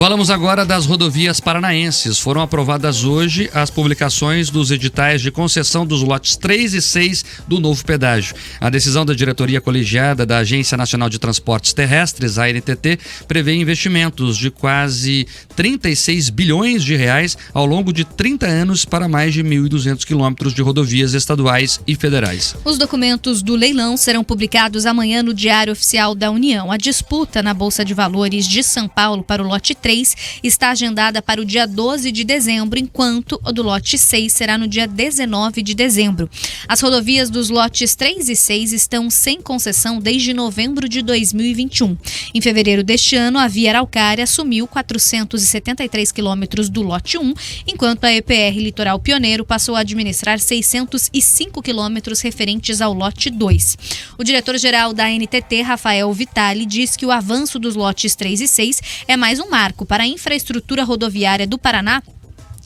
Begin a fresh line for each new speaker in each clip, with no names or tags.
Falamos agora das rodovias paranaenses. Foram aprovadas hoje as publicações dos editais de concessão dos lotes 3 e 6 do novo pedágio. A decisão da diretoria colegiada da Agência Nacional de Transportes Terrestres, a ANTT, prevê investimentos de quase 36 bilhões de reais ao longo de 30 anos para mais de 1.200 quilômetros de rodovias estaduais e federais.
Os documentos do leilão serão publicados amanhã no Diário Oficial da União. A disputa na Bolsa de Valores de São Paulo para o lote 3 está agendada para o dia 12 de dezembro, enquanto o do lote 6 será no dia 19 de dezembro. As rodovias dos lotes 3 e 6 estão sem concessão desde novembro de 2021. Em fevereiro deste ano, a Via Araucária assumiu 473 quilômetros do lote 1, enquanto a EPR Litoral Pioneiro passou a administrar 605 quilômetros referentes ao lote 2. O diretor-geral da ANTT, Rafael Vitali, diz que o avanço dos lotes 3 e 6 é mais um marco para a infraestrutura rodoviária do Paraná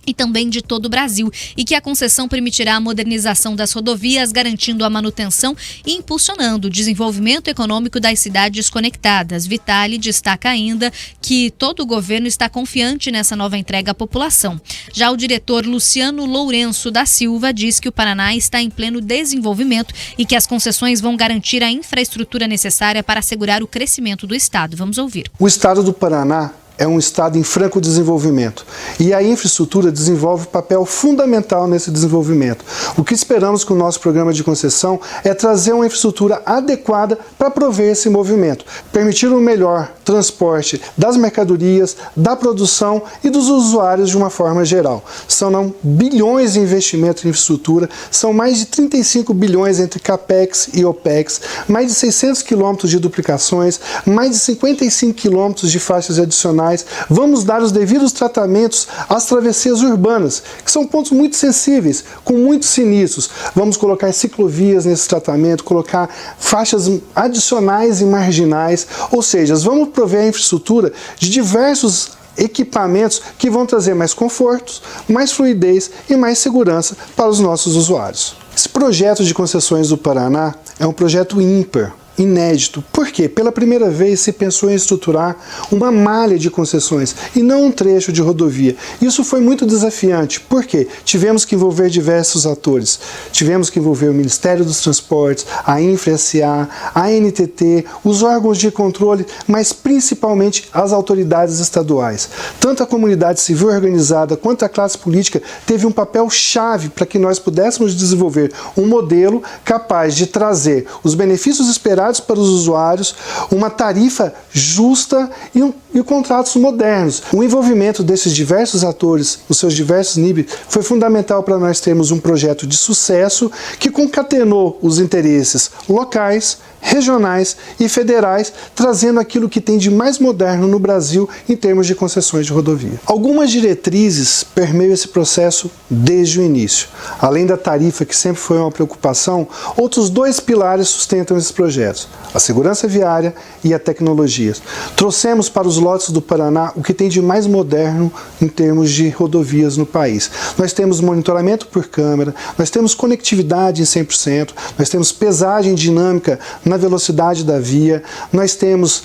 e também de todo o Brasil, e que a concessão permitirá a modernização das rodovias, garantindo a manutenção e impulsionando o desenvolvimento econômico das cidades conectadas. Vitali destaca ainda que todo o governo está confiante nessa nova entrega à população. Já o diretor Luciano Lourenço da Silva diz que o Paraná está em pleno desenvolvimento e que as concessões vão garantir a infraestrutura necessária para assegurar o crescimento do estado. Vamos ouvir.
O estado do Paraná é um estado em franco desenvolvimento e a infraestrutura desenvolve papel fundamental nesse desenvolvimento. O que esperamos com o nosso programa de concessão é trazer uma infraestrutura adequada para prover esse movimento, permitir um melhor transporte das mercadorias, da produção e dos usuários de uma forma geral. São bilhões de investimento em infraestrutura, são mais de 35 bilhões entre CAPEX e OPEX, mais de 600 quilômetros de duplicações, mais de 55 quilômetros de faixas adicionais. Vamos dar os devidos tratamentos às travessias urbanas, que são pontos muito sensíveis, com muitos sinistros. Vamos colocar ciclovias nesse tratamento, colocar faixas adicionais e marginais, ou seja, vamos prover a infraestrutura de diversos equipamentos que vão trazer mais confortos, mais fluidez e mais segurança para os nossos usuários. Esse projeto de concessões do Paraná é um projeto ímpar, inédito. Por quê? Pela primeira vez se pensou em estruturar uma malha de concessões e não um trecho de rodovia. Isso foi muito desafiante. Por quê? Tivemos que envolver diversos atores. Tivemos que envolver o Ministério dos Transportes, a Infra-SA, a ANTT, os órgãos de controle, mas principalmente as autoridades estaduais. Tanto a comunidade civil organizada quanto a classe política teve um papel chave para que nós pudéssemos desenvolver um modelo capaz de trazer os benefícios esperados para os usuários, uma tarifa justa e contratos modernos. O envolvimento desses diversos atores, os seus diversos níveis, foi fundamental para nós termos um projeto de sucesso que concatenou os interesses locais, regionais e federais, trazendo aquilo que tem de mais moderno no Brasil em termos de concessões de rodovia. Algumas diretrizes permeiam esse processo desde o início. Além da tarifa, que sempre foi uma preocupação, outros dois pilares sustentam esses projetos: a segurança viária e a tecnologia. Trouxemos para os lotes do Paraná o que tem de mais moderno em termos de rodovias no país. Nós temos monitoramento por câmera, nós temos conectividade em 100%, nós temos pesagem dinâmica na velocidade da via, nós temos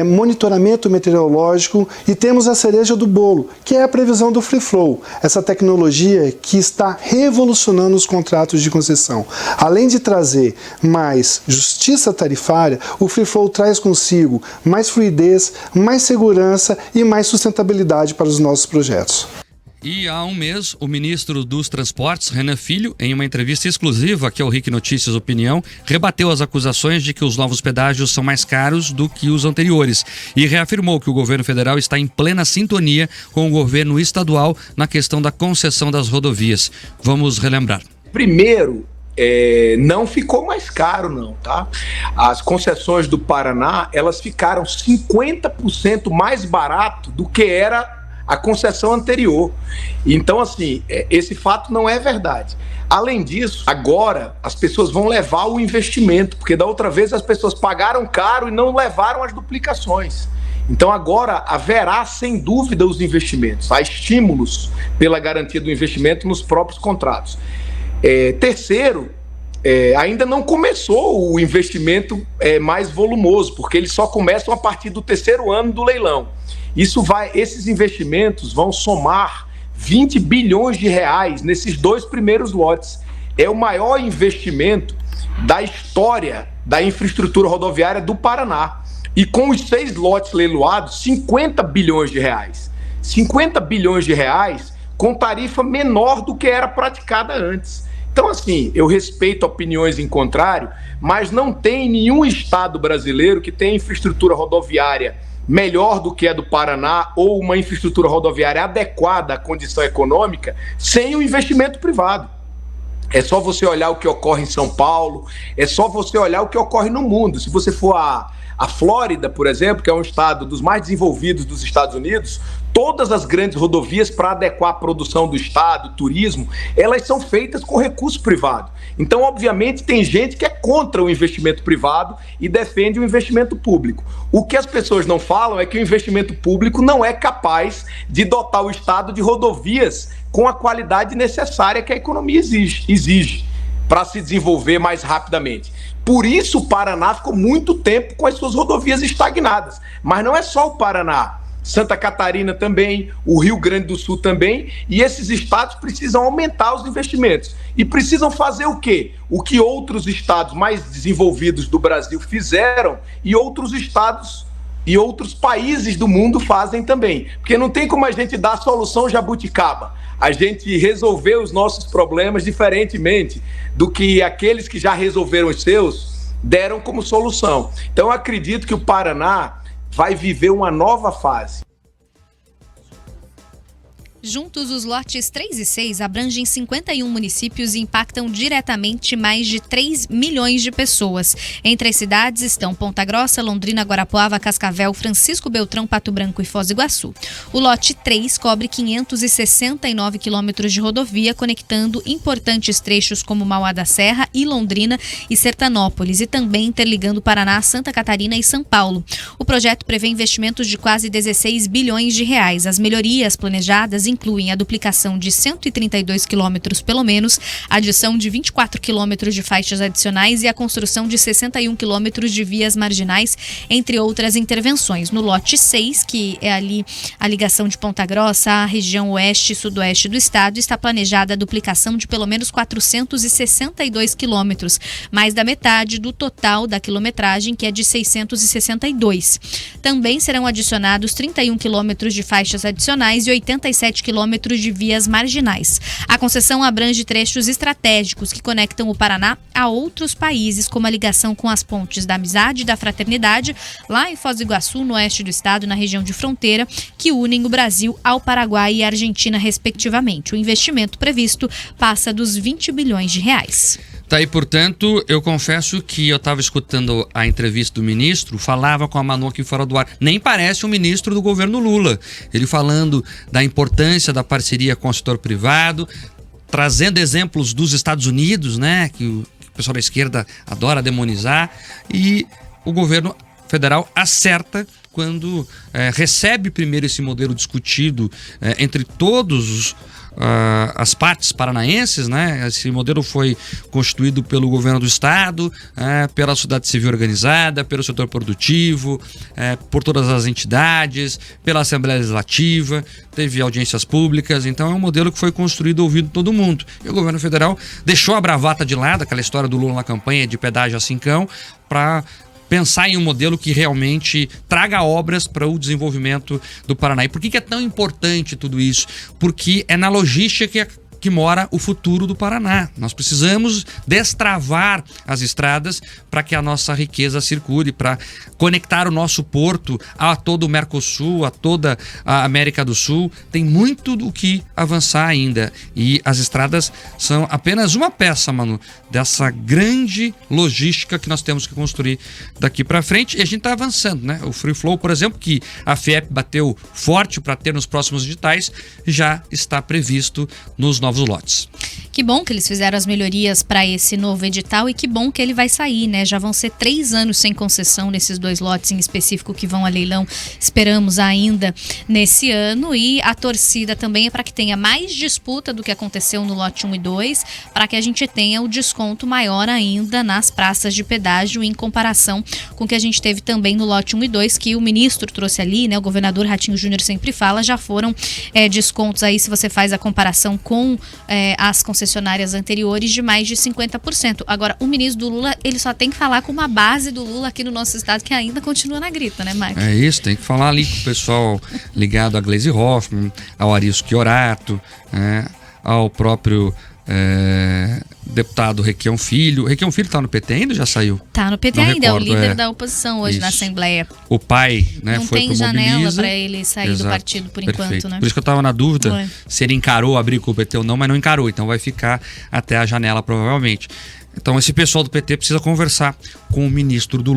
monitoramento meteorológico e temos a cereja do bolo, que é a previsão do Free Flow, essa tecnologia que está revolucionando os contratos de concessão. Além de trazer mais justiça tarifária, o Free Flow traz consigo mais fluidez, mais segurança e mais sustentabilidade para os nossos projetos.
E há um mês, o ministro dos Transportes, Renan Filho, em uma entrevista exclusiva aqui ao RIC Notícias Opinião, rebateu as acusações de que os novos pedágios são mais caros do que os anteriores e reafirmou que o governo federal está em plena sintonia com o governo estadual na questão da concessão das rodovias. Vamos relembrar.
Primeiro, não ficou mais caro não, tá? As concessões do Paraná, elas ficaram 50% mais barato do que era a concessão anterior. Então, assim, esse fato não é verdade. Além disso, agora as pessoas vão levar o investimento, porque da outra vez as pessoas pagaram caro e não levaram as duplicações. Então agora haverá, sem dúvida, os investimentos. Há estímulos pela garantia do investimento nos próprios contratos. Terceiro, ainda não começou o investimento mais volumoso, porque eles só começam a partir do 3º ano do leilão. Esses investimentos vão somar 20 bilhões de reais nesses 2 primeiros lotes. É o maior investimento da história da infraestrutura rodoviária do Paraná. E com os 6 lotes leiloados, 50 bilhões de reais. 50 bilhões de reais com tarifa menor do que era praticada antes. Então, assim, eu respeito opiniões em contrário, mas não tem nenhum estado brasileiro que tenha infraestrutura rodoviária melhor do que a do Paraná ou uma infraestrutura rodoviária adequada à condição econômica sem o investimento privado. É só você olhar o que ocorre em São Paulo, é só você olhar o que ocorre no mundo. Se você for a Flórida, por exemplo, que é um estado dos mais desenvolvidos dos Estados Unidos, todas as grandes rodovias, para adequar a produção do estado, turismo, elas são feitas com recurso privado. Então, obviamente, tem gente que é contra o investimento privado e defende o investimento público. O que as pessoas não falam é que o investimento público não é capaz de dotar o estado de rodovias com a qualidade necessária que a economia exige para se desenvolver mais rapidamente. Por isso o Paraná ficou muito tempo com as suas rodovias estagnadas. Mas não é só o Paraná. Santa Catarina também, o Rio Grande do Sul também, e esses estados precisam aumentar os investimentos. E precisam fazer o quê? O que outros estados mais desenvolvidos do Brasil fizeram e outros estados e outros países do mundo fazem também. Porque não tem como a gente dar a solução jabuticaba. A gente resolver os nossos problemas diferentemente do que aqueles que já resolveram os seus deram como solução. Então, eu acredito que o Paraná vai viver uma nova fase.
Juntos, os lotes 3 e 6 abrangem 51 municípios e impactam diretamente mais de 3 milhões de pessoas. Entre as cidades estão Ponta Grossa, Londrina, Guarapuava, Cascavel, Francisco Beltrão, Pato Branco e Foz do Iguaçu. O lote 3 cobre 569 quilômetros de rodovia, conectando importantes trechos como Mauá da Serra e Londrina e Sertanópolis, e também interligando Paraná, Santa Catarina e São Paulo. O projeto prevê investimentos de quase 16 bilhões de reais. As melhorias planejadas incluem a duplicação de 132 quilômetros pelo menos, a adição de 24 quilômetros de faixas adicionais e a construção de 61 quilômetros de vias marginais, entre outras intervenções. No lote 6, que é ali a ligação de Ponta Grossa à região oeste e sudoeste do estado, está planejada a duplicação de pelo menos 462 quilômetros, mais da metade do total da quilometragem, que é de 662. Também serão adicionados 31 quilômetros de faixas adicionais e 87 quilômetros de vias marginais. A concessão abrange trechos estratégicos que conectam o Paraná a outros países, como a ligação com as pontes da Amizade e da Fraternidade, lá em Foz do Iguaçu, no oeste do estado, na região de fronteira, que unem o Brasil ao Paraguai e a Argentina, respectivamente. O investimento previsto passa dos 20 bilhões de reais.
Tá aí, portanto, eu confesso que eu estava escutando a entrevista do ministro, falava com a Manu aqui fora do ar. Nem parece um ministro do governo Lula. Ele falando da importância da parceria com o setor privado, trazendo exemplos dos Estados Unidos, né, que o pessoal da esquerda adora demonizar, e o governo federal acerta quando recebe primeiro esse modelo discutido entre todos as partes paranaenses, né? Esse modelo foi constituído pelo governo do estado, pela sociedade civil organizada, pelo setor produtivo, por todas as entidades, pela Assembleia Legislativa, teve audiências públicas. Então é um modelo que foi construído ouvindo todo mundo. E o governo federal deixou a bravata de lado, aquela história do Lula na campanha de pedágio a cincão, para pensar em um modelo que realmente traga obras para o desenvolvimento do Paraná. E por que é tão importante tudo isso? Porque é na logística que mora o futuro do Paraná. Nós precisamos destravar as estradas para que a nossa riqueza circule, para conectar o nosso porto a todo o Mercosul, a toda a América do Sul. Tem muito do que avançar ainda. E as estradas são apenas uma peça, Manu, dessa grande logística que nós temos que construir daqui para frente. E a gente está avançando, né? O Free Flow, por exemplo, que a FIEP bateu forte para ter nos próximos editais, já está previsto nos novos novos lotes.
Que bom que eles fizeram as melhorias para esse novo edital e que bom que ele vai sair, né? Já vão ser 3 anos sem concessão nesses 2 lotes em específico que vão a leilão. Esperamos ainda nesse ano, e a torcida também é para que tenha mais disputa do que aconteceu no lote 1 e 2, para que a gente tenha o desconto maior ainda nas praças de pedágio em comparação com o que a gente teve também no lote 1 e 2, que o ministro trouxe ali, né? O governador Ratinho Júnior sempre fala, já foram descontos aí, se você faz a comparação com as concessionárias anteriores, de mais de 50%. Agora, o ministro do Lula, ele só tem que falar com uma base do Lula aqui no nosso estado, que ainda continua na grita, né, Marcos?
É isso, tem que falar ali com o pessoal ligado a Gleisi Hoffmann, ao Arisco Chiorato, ao próprio deputado Requião Filho. Requião Filho tá no PT ainda ou já saiu?
Tá no PT
Não
ainda,
recordo,
é o líder da oposição hoje na
Isso.
Assembleia.
O pai, né,
Não
foi
tem
pro
janela
Mobiliza.
para ele sair do partido por
Perfeito.
enquanto, né?
Por isso que eu tava na dúvida
Foi.
se ele encarou abrir com o PT ou não, mas não encarou, então vai ficar até a janela provavelmente. Então esse pessoal do PT precisa conversar com o ministro do Lula.